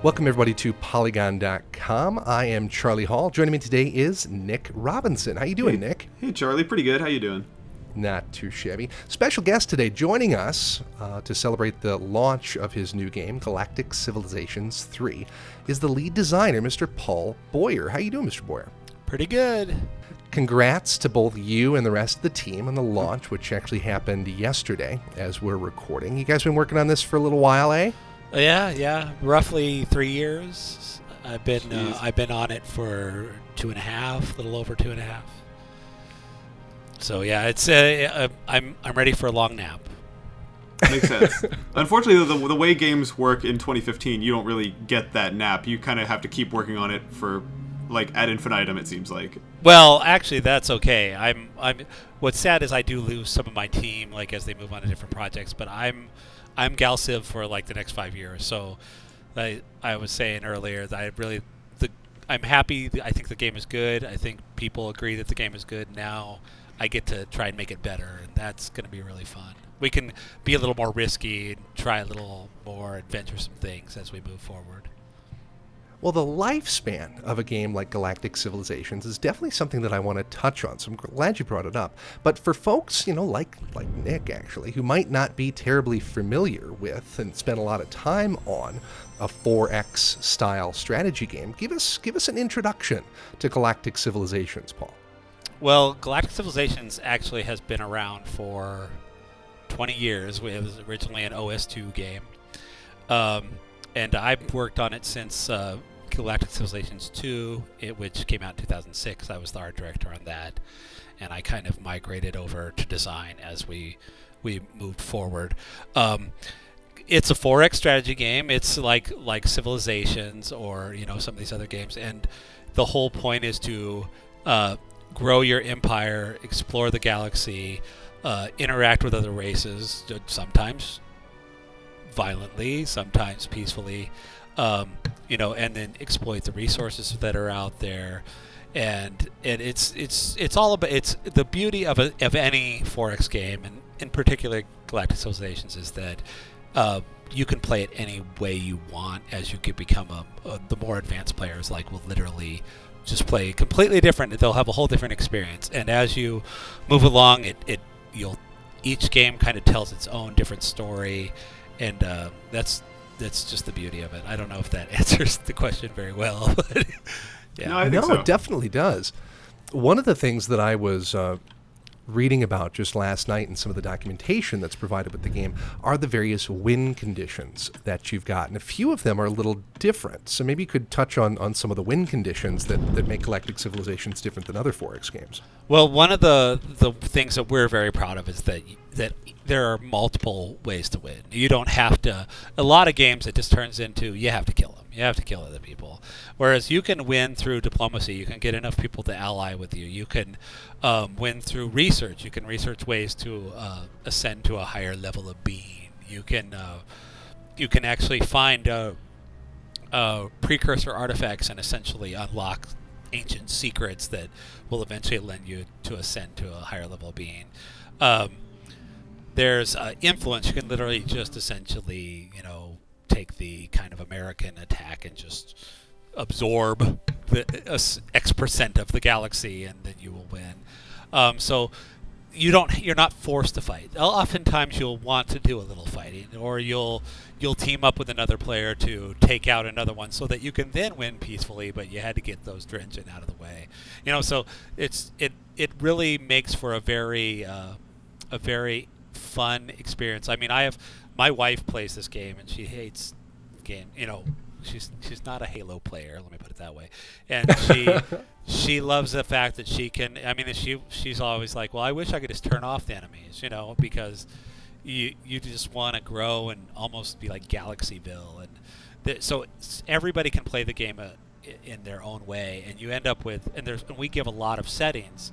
Welcome, everybody, to Polygon.com. I am Charlie Hall. Joining me today is Nick Robinson. How you doing, Nick? Hey, Charlie. Pretty good. How you doing? Not too shabby. Special guest today joining us to celebrate the launch of his new game, Galactic Civilizations 3, is the lead designer, Mr. Paul Boyer. How you doing, Mr. Boyer? Pretty good. Congrats to both you and the rest of the team on the launch, which actually happened yesterday as we're recording. You guys been working on this for a little while, eh? Yeah. Roughly 3 years. I've been on it for 2.5, a little over 2.5. So yeah, it's I'm ready for a long nap. Makes sense. Unfortunately, the way games work in 2015, you don't really get that nap. You kind of have to keep working on it for like ad infinitum. It seems like. Well, actually, that's okay. I'm. What's sad is I do lose some of my team, like as they move on to different projects. But I'm GalCiv for like the next 5 years. So I was saying earlier that I'm happy. I think the game is good. I think people agree that the game is good. Now I get to try and make it better, and that's going to be really fun. We can be a little more risky and try a little more adventuresome things as we move forward. Well, the lifespan of a game like Galactic Civilizations is definitely something that I want to touch on, so I'm glad you brought it up. But for folks, like Nick, actually, who might not be terribly familiar with and spend a lot of time on a 4X style strategy game, give us an introduction to Galactic Civilizations, Paul. Well, Galactic Civilizations actually has been around for 20 years. It was originally an OS2 game. And I've worked on it since Galactic Civilizations 2, which came out in 2006. I was the art director on that. And I kind of migrated over to design as we moved forward. It's a 4X strategy game. It's like Civilizations or some of these other games. And the whole point is to grow your empire, explore the galaxy, interact with other races, sometimes violently, sometimes peacefully, and then exploit the resources that are out there. And it's all about, it's the beauty of any 4X game, and in particular Galactic Civilizations, is that you can play it any way you want. As you could become the more advanced players will literally just play completely different. They'll have a whole different experience, and as you move along, each game kind of tells its own different story, and that's just the beauty of it. I don't know if that answers the question very well, but yeah. No, I think so. It definitely does. One of the things that I was reading about just last night in some of the documentation that's provided with the game are the various win conditions that you've got. And a few of them are a little different. So maybe you could touch on some of the win conditions that make Galactic Civilizations different than other 4X games. Well, one of the things that we're very proud of is that there are multiple ways to win. You don't have to. A lot of games, it just turns into you have to kill them. You have to kill other people. Whereas you can win through diplomacy. You can get enough people to ally with you. You can win through research. You can research ways to ascend to a higher level of being. You can actually find precursor artifacts and essentially unlock ancient secrets that will eventually lend you to ascend to a higher level of being. There's influence. You can literally just essentially, take the kind of American attack and just absorb the X% of the galaxy, and then you will win. So you're not forced to fight. Oftentimes you'll want to do a little fighting, or you'll team up with another player to take out another one, so that you can then win peacefully. But you had to get those Drengen out of the way. So it really makes for a very fun experience. I mean, my wife plays this game and she hates the game. She's not a Halo player, let me put it that way. And she loves the fact that she can. I mean, she's always like, well, I wish I could just turn off the enemies, because you just want to grow and almost be like Galaxyville, and so everybody can play the game in their own way, and you end up with and we give a lot of settings.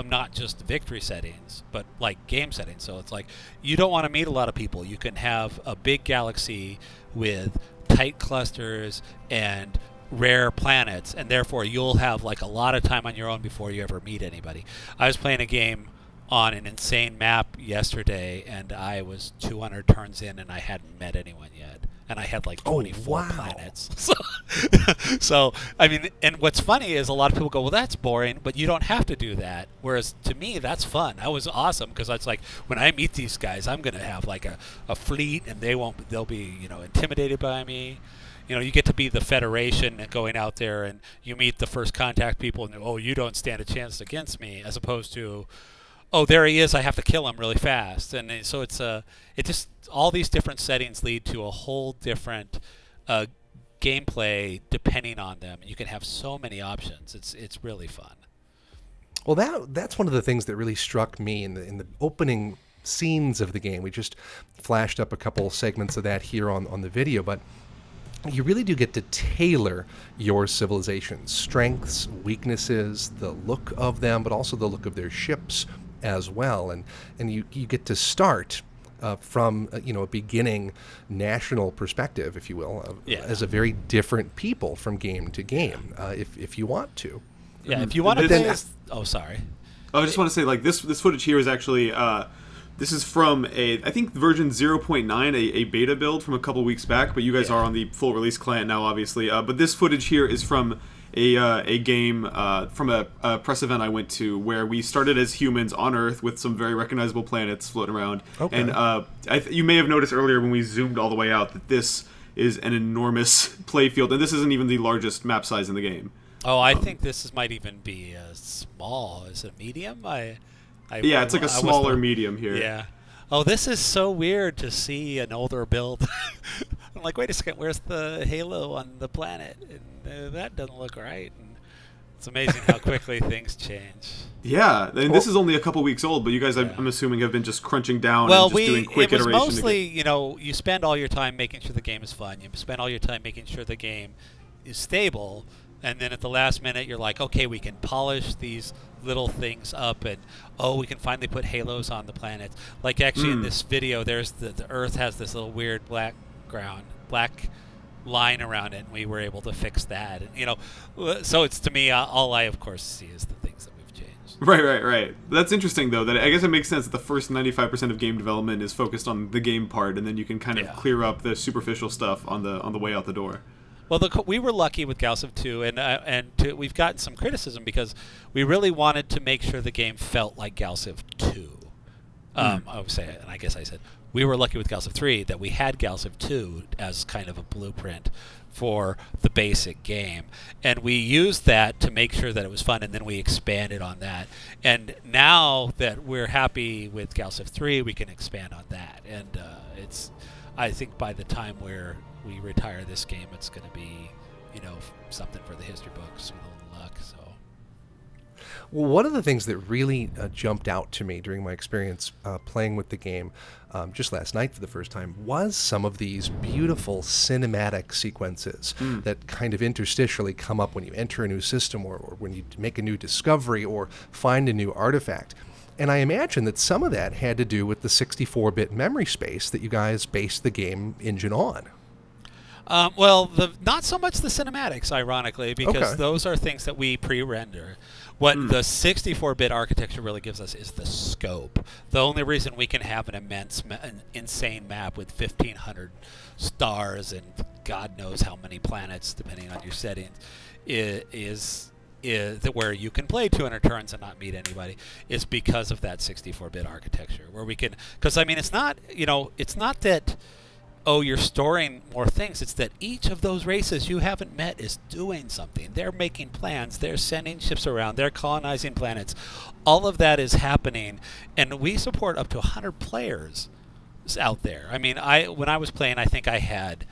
Not just victory settings, but like game settings. So it's like you don't want to meet a lot of people. You can have a big galaxy with tight clusters and rare planets, and therefore you'll have a lot of time on your own before you ever meet anybody. I was playing a game on an insane map yesterday, and I was 200 turns in, and I hadn't met anyone yet. and I had like Oh, 24 wow. planets. So, I mean, and what's funny is a lot of people go, well, that's boring, but you don't have to do that. Whereas to me, that's fun. That was awesome because it's like when I meet these guys, I'm going to have like a fleet, and they'll be, intimidated by me. You get to be the Federation and going out there, and you meet the first contact people, and oh, you don't stand a chance against me, as opposed to, oh, there he is, I have to kill him really fast. And so it just all these different settings lead to a whole different gameplay depending on them. You can have so many options. It's really fun. Well, that's one of the things that really struck me in the opening scenes of the game. We just flashed up a couple segments of that here on the video, but you really do get to tailor your civilization's strengths, weaknesses, the look of them, but also the look of their ships as well. And you get to start from a beginning national perspective, if you will, as a very different people from game to game, if you want to. Yeah, if you want to play oh, sorry. I just want to say, like, this footage here is actually this is from I think version 0.9, a beta build from a couple weeks back, but you guys are on the full release client now, obviously. But this footage here is from a game from a press event I went to where we started as humans on Earth with some very recognizable planets floating around. Okay. And you may have noticed earlier when we zoomed all the way out that this is an enormous play field, and this isn't even the largest map size in the game. Oh, I think this might even be small. Is it medium? Yeah, it's like a smaller medium here. Yeah. Oh, this is so weird to see an older build. I'm like, wait a second, where's the halo on the planet? And that doesn't look right. And it's amazing how quickly things change. Yeah, and this is only a couple weeks old, but you guys, I'm assuming, have been just crunching down and just doing quick iterations. Well, it was mostly, you spend all your time making sure the game is fun. You spend all your time making sure the game is stable. And then at the last minute, you're like, okay, we can polish these little things up, and we can finally put halos on the planet. Like actually in this video, there's the Earth has this little weird black line around it, and we were able to fix that. And so it's, to me, all I of course see is the things that we've changed. Right. That's interesting, though. That I guess it makes sense that the first 95% of game development is focused on the game part, and then you can kind of clear up the superficial stuff on the way out the door. Well, we were lucky with GalCiv 2, and we've gotten some criticism because we really wanted to make sure the game felt like GalCiv 2. I would say, and I guess I said, we were lucky with GalCiv 3 that we had GalCiv 2 as kind of a blueprint for the basic game. And we used that to make sure that it was fun, and then we expanded on that. And now that we're happy with GalCiv 3, we can expand on that. And I think by the time we retire this game, it's going to be, something for the history books with a little luck. So, well, one of the things that really jumped out to me during my experience playing with the game just last night for the first time was some of these beautiful cinematic sequences that kind of interstitially come up when you enter a new system or when you make a new discovery or find a new artifact. And I imagine that some of that had to do with the 64-bit memory space that you guys based the game engine on. Well, not so much the cinematics, ironically, because those are things that we pre-render. What the 64-bit architecture really gives us is the scope. The only reason we can have an insane map with 1,500 stars and God knows how many planets, depending on your settings, is where you can play 200 turns and not meet anybody, is because of that 64-bit architecture, where we can. Because it's not that. Oh, you're storing more things. It's that each of those races you haven't met is doing something. They're making plans. They're sending ships around. They're colonizing planets. All of that is happening, and we support up to 100 players out there. When I was playing, I think I had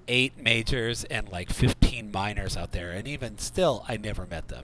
8 majors and like 15 minors out there, and even still, I never met them.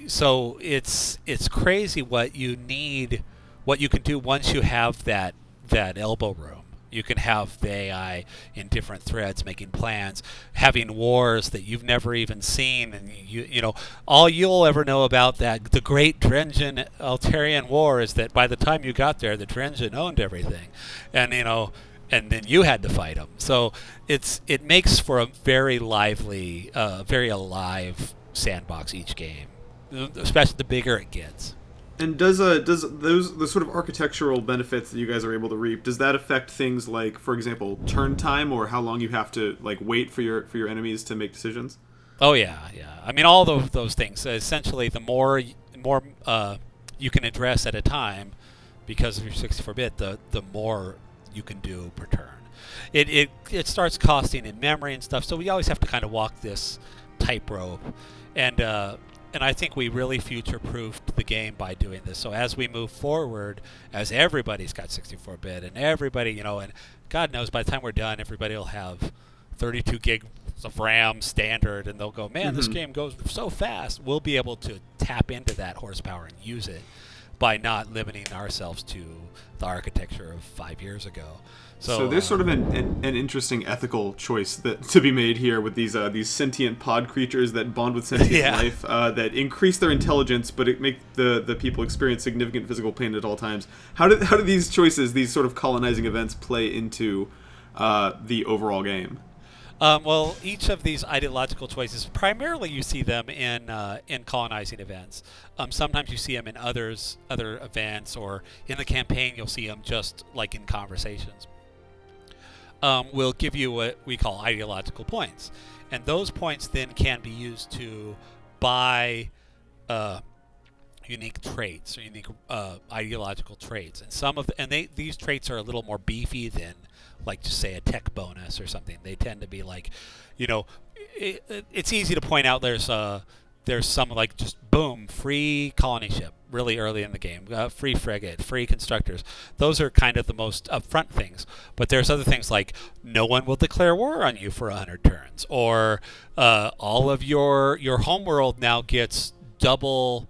So it's crazy what you need, what you can do once you have that elbow room. You can have the AI in different threads making plans, having wars that you've never even seen, and all you'll ever know about the Great Drengen Altarian War is that by the time you got there, the Drengen owned everything, and then you had to fight them. So it makes for a very lively, very alive sandbox each game, especially the bigger it gets. And does those the sort of architectural benefits that you guys are able to reap, does that affect things like, for example, turn time or how long you have to like wait for your enemies to make decisions? Oh yeah, yeah. I mean, all those things. Essentially, the more you can address at a time, because of your 64-bit, the more you can do per turn. It starts costing in memory and stuff. So we always have to kind of walk this tightrope, and I think we really future-proofed the game by doing this. So as we move forward, as everybody's got 64-bit, and everybody, and God knows by the time we're done, everybody will have 32 gigs of RAM standard, and they'll go, man, this game goes so fast. We'll be able to tap into that horsepower and use it by not limiting ourselves to the architecture of 5 years ago. So there's sort of an interesting ethical choice that to be made here with these sentient pod creatures that bond with sentient life, that increase their intelligence, but it make the people experience significant physical pain at all times. How do these choices, these sort of colonizing events, play into the overall game? Well, each of these ideological choices, primarily you see them in colonizing events. Sometimes you see them in other events, or in the campaign you'll see them just like in conversations. Will give you what we call ideological points, and those points then can be used to buy unique traits or unique ideological traits, and these traits are a little more beefy than, like, just say a tech bonus or something. They tend to be like, it's easy to point out there's some like just boom, free colony ship really early in the game, free frigate, free constructors. Those are kind of the most upfront things. But there's other things like no one will declare war on you for 100 turns, or all of your homeworld now gets double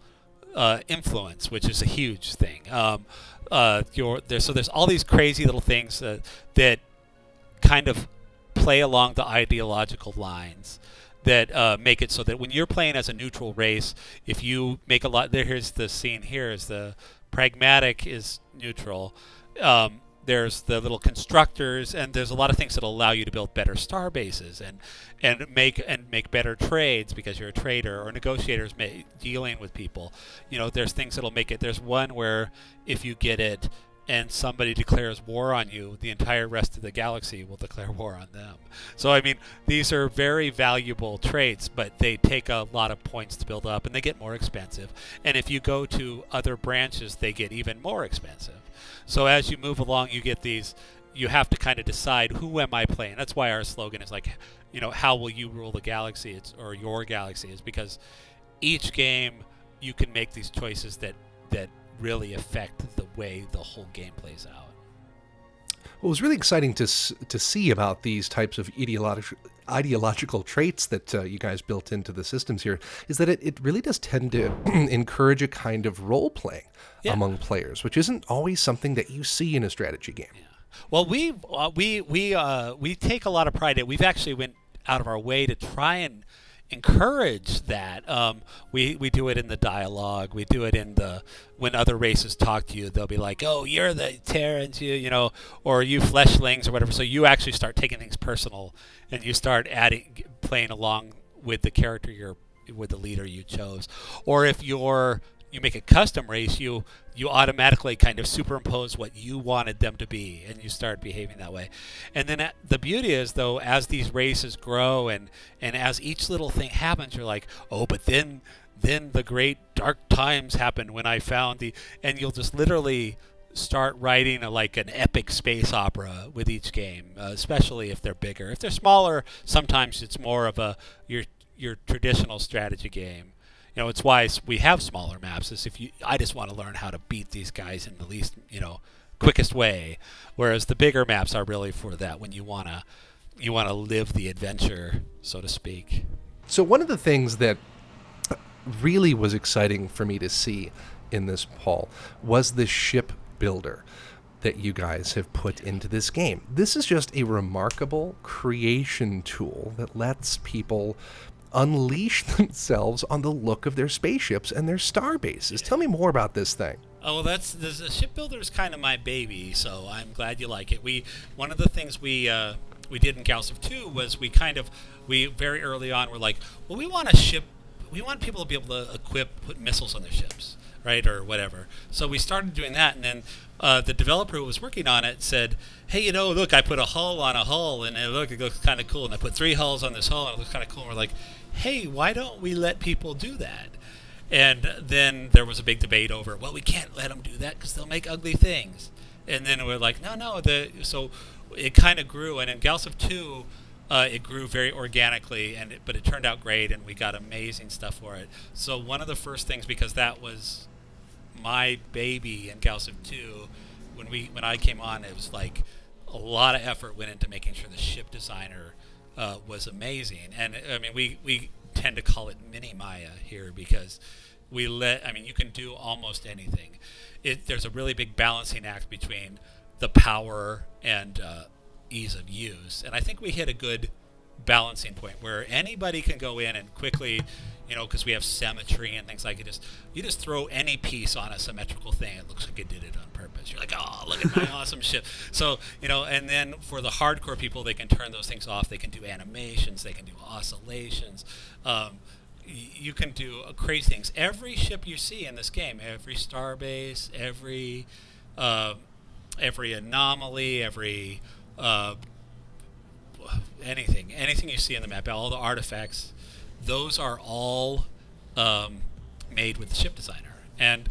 influence, which is a huge thing. So there's all these crazy little things that kind of play along the ideological lines that make it so that when you're playing as a neutral race, if you make a lot, here's the scene here, is the pragmatic is neutral. There's the little constructors, and there's a lot of things that allow you to build better star bases and make better trades because you're a trader, or negotiators dealing with people. There's things that'll make it. There's one where if you get it and somebody declares war on you, the entire rest of the galaxy will declare war on them. So, I mean, these are very valuable traits, but they take a lot of points to build up, and they get more expensive. And if you go to other branches, they get even more expensive. So as you move along, you get these, you have to kind of decide, who am I playing? That's why our slogan is like, how will you rule the galaxy, or your galaxy, is because each game you can make these choices that really affect the way the whole game plays out. What was really exciting to see about these types of ideological traits that you guys built into the systems here is that it really does tend to encourage a kind of role-playing among players, which isn't always something that you see in a strategy game. Yeah. Well, we take a lot of pride in it. We've actually went out of our way to try and encourage that. We do it in the dialogue. We do it in when other races talk to you, they'll be like, "Oh, you're the Terrans, or you fleshlings," or whatever. So you actually start taking things personal, and you start playing along with the character with the leader you chose. Or if you make a custom race, you automatically kind of superimpose what you wanted them to be, and you start behaving that way. And then the beauty is, though, as these races grow and as each little thing happens, you're like, oh, but then the great dark times happened when I found and you'll just literally start writing like an epic space opera with each game, especially if they're bigger. If they're smaller, sometimes it's more of your traditional strategy game. It's why we have smaller maps. Is I just want to learn how to beat these guys in the least, quickest way. Whereas the bigger maps are really for that, when you wanna live the adventure, so to speak. So one of the things that really was exciting for me to see in this, Paul, was the ship builder that you guys have put into this game. This is just a remarkable creation tool that lets people unleash themselves on the look of their spaceships and their star bases. Tell me more about this thing. Oh, well, the shipbuilder is kind of my baby, so I'm glad you like it. One of the things we did in GalCiv 2 was we very early on were like, well, we want people to be able to put missiles on their ships. right, or whatever. So we started doing that, and then the developer who was working on it said, hey, look, I put a hull on a hull, and it looks kind of cool, and I put 3 hulls on this hull, and it looks kind of cool. And we're like, hey, why don't we let people do that? And then there was a big debate over, well, we can't let them do that because they'll make ugly things. And then we're like, no. So it kind of grew, and in GalCiv 2, it grew very organically, but it turned out great, and we got amazing stuff for it. So one of the first things, because that was my baby in GalCiv 2, when I came on, it was like a lot of effort went into making sure the ship designer was amazing. And I mean, we tend to call it mini Maya here because you can do almost anything. There's a really big balancing act between the power and ease of use, and I think we hit a good balancing point where anybody can go in and quickly, because we have symmetry and things like it. You just throw any piece on a symmetrical thing, it looks like it did it on purpose. You're like, oh, look at my awesome ship. So and then for the hardcore people, they can turn those things off. They can do animations. They can do oscillations. You can do crazy things. Every ship you see in this game, every starbase, every anomaly, every anything you see in the map, all the artifacts, those are all made with the ship designer, and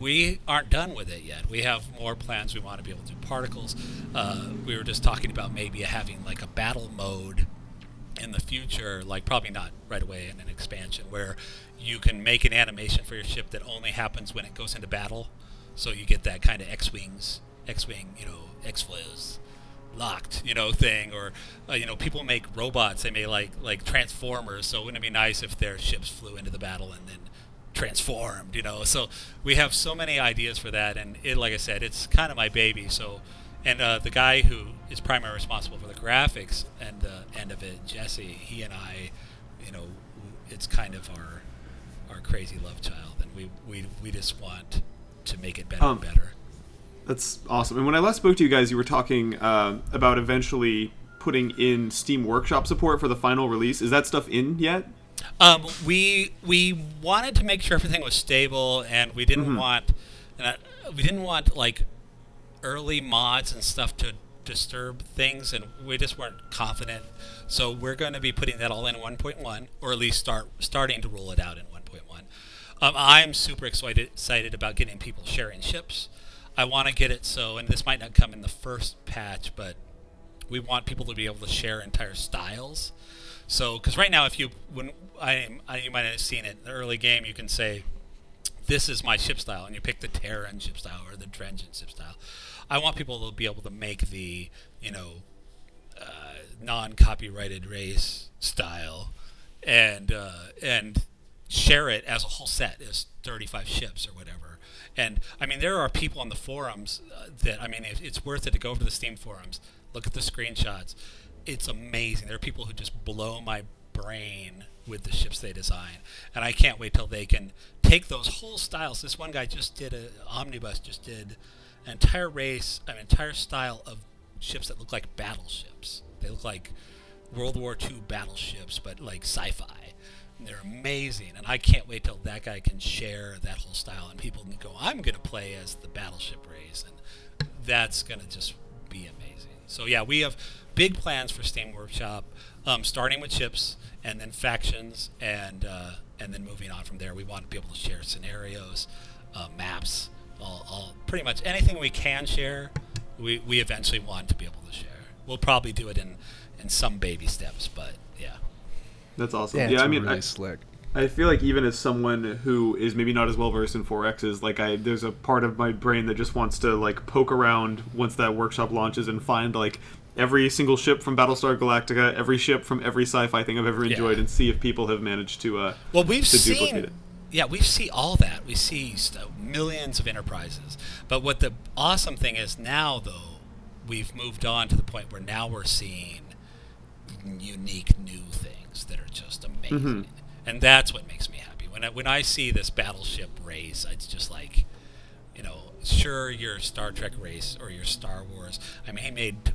we aren't done with it yet. We have more plans. We want to be able to do particles. We were just talking about maybe having like a battle mode in the future, like probably not right away in an expansion, where you can make an animation for your ship that only happens when it goes into battle, so you get that kind of X-wing, X-flows locked, thing, or people make robots. They may like Transformers. So wouldn't it be nice if their ships flew into the battle and then transformed? So we have so many ideas for that, and like I said, it's kind of my baby. So, and the guy who is primarily responsible for the graphics and the end of it, Jesse, he and I, it's kind of our crazy love child, and we just want to make it better and better. That's awesome. And when I last spoke to you guys, you were talking about eventually putting in Steam Workshop support for the final release. Is that stuff in yet? We wanted to make sure everything was stable, and we didn't want like early mods and stuff to disturb things, and we just weren't confident. So we're going to be putting that all in 1.1, or at least starting to roll it out in 1.1. I'm super excited about getting people sharing ships. I want to get it so, and this might not come in the first patch, but we want people to be able to share entire styles. So, because right now, you might have seen it in the early game, you can say, this is my ship style, and you pick the Terran ship style or the Drengen ship style. I want people to be able to make the, non-copyrighted race style, and share it as a whole set, as 35 ships or whatever. And I mean, there are people on the forums that, I mean, it's worth it to go over to the Steam forums, look at the screenshots. It's amazing. There are people who just blow my brain with the ships they design, and I can't wait till they can take those whole styles. This one guy just did Omnibus just did an entire race, an entire style of ships that look like battleships. They look like World War II battleships, but like sci-fi. And they're amazing, and I can't wait till that guy can share that whole style, and people can go, I'm going to play as the battleship race, and that's going to just be amazing. So yeah, we have big plans for Steam Workshop, starting with ships, and then factions, and then moving on from there. We want to be able to share scenarios, maps, all pretty much anything we can share. We eventually want to be able to share. We'll probably do it in some baby steps, but yeah. That's awesome. Yeah, I mean, really slick. I feel like even as someone who is maybe not as well versed in 4Xs, like there's a part of my brain that just wants to like poke around once that workshop launches and find like every single ship from Battlestar Galactica, every ship from every sci-fi thing I've ever enjoyed, and see if people have managed to duplicate it. Yeah, we see all that. We see millions of enterprises. But what the awesome thing is now, though, we've moved on to the point where now we're seeing unique new things that are just amazing. Mm-hmm. And that's what makes me happy. When I see this battleship race, it's just like, sure, your Star Trek race or your Star Wars. I mean, he made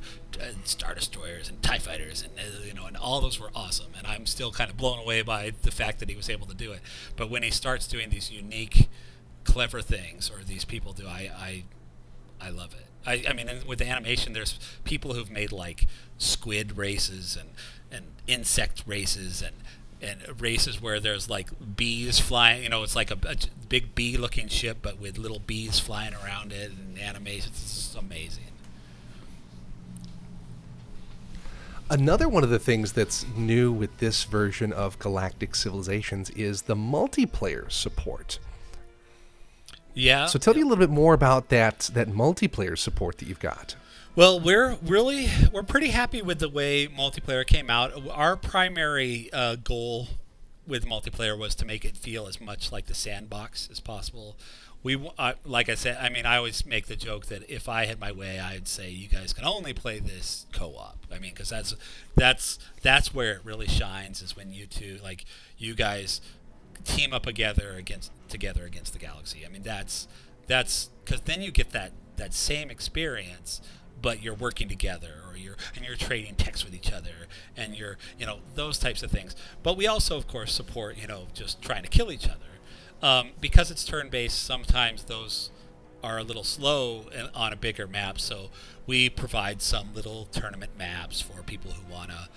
Star Destroyers and TIE Fighters, and all those were awesome. And I'm still kind of blown away by the fact that he was able to do it. But when he starts doing these unique clever things or these people do. I love it. I mean, and with the animation, there's people who've made like squid races and insect races and races where there's like bees flying. You know, it's like a big bee-looking ship, but with little bees flying around it and animations. It's amazing. Another one of the things that's new with this version of Galactic Civilizations is the multiplayer support. Yeah. So tell me a little bit more about that multiplayer support that you've got. Well, we're pretty happy with the way multiplayer came out. Our primary goal with multiplayer was to make it feel as much like the sandbox as possible. Like I said, I mean, I always make the joke that if I had my way, I'd say you guys can only play this co-op. I mean, because that's where it really shines, is when you guys team up together against the Galaxy. I mean, that's because then you get that same experience, but you're working together, or you're trading texts with each other, and you're those types of things. But we also, of course, support just trying to kill each other. Because it's turn-based, sometimes those are a little slow on a bigger map, so we provide some little tournament maps for people who want to,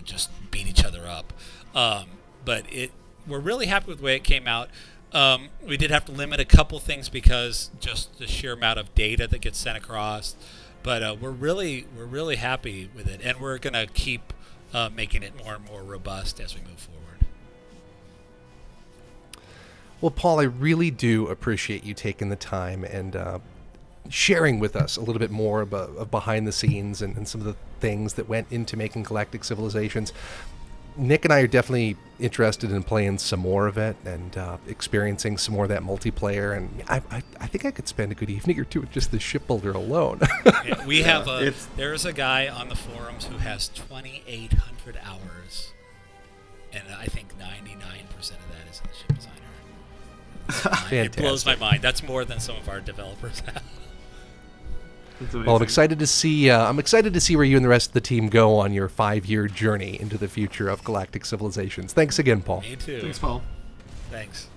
just beat each other up. But we're really happy with the way it came out. We did have to limit a couple things because just the sheer amount of data that gets sent across. But we're really happy with it, and we're gonna keep making it more and more robust as we move forward. Well, Paul, I really do appreciate you taking the time and sharing with us a little bit more of behind the scenes and some of the things that went into making Galactic Civilizations. Nick and I are definitely interested in playing some more of it and experiencing some more of that multiplayer. And I think I could spend a good evening or two with just the shipbuilder alone. Yeah, we have there's a guy on the forums who has 2,800 hours, and I think 99% of that is in the ship designer. It blows my mind. That's more than some of our developers have. Well, I'm excited to see where you and the rest of the team go on your 5-year journey into the future of Galactic Civilizations. Thanks again, Paul. Me too. Thanks, Paul. Thanks.